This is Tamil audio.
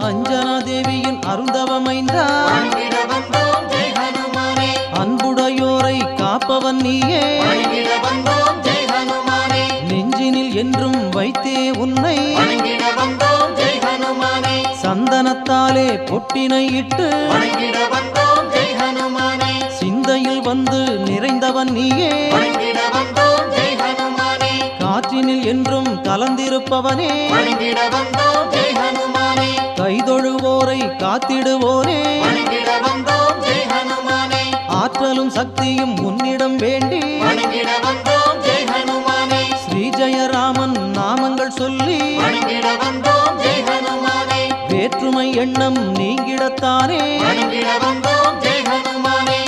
அஞ்சனா தேவியின் அருந்தவமைந்தா வணங்கிட வந்தோம் ஜெய் ஹனுமானே. அன்புடையோரை காப்பவன் நீயே வணங்கிட வந்தோம் ஜெய் ஹனுமானே. நெஞ்சினில் என்றும் வைத்தே உன்னை வணங்கிட வந்தோம் ஜெய் ஹனுமானே. சந்தனத்தாலே பொட்டினை இட்டு வணங்கிட வந்தோம் ஜெய் ஹனுமானே. சிந்தையில் வந்து நிறைந்தவன் நீயே வணங்கிட வந்தோம் ஜெய் ஹனுமானே. காற்றினில் என்றும் கலந்திருப்பவனே வணங்கிட வந்தோம் ஜெய் ஹனுமானே. கைதொழுவோரை காத்திடுவோனே வணங்கிட வந்தோம் ஜெய் ஹனுமானே. ஆற்றலும் சக்தியும் உன்னிடம் வேண்டி வணங்கிட வந்தோம் ஜெய் ஹனுமானே. ஸ்ரீ ஜெயராமன் நாமங்கள் சொல்லி வணங்கிட வந்தோம் ஜெய் ஹனுமானே. வேற்றுமை எண்ணம் நீங்கிடத்தானே வணங்கிட வந்தோம் ஜெய் ஹனுமானே.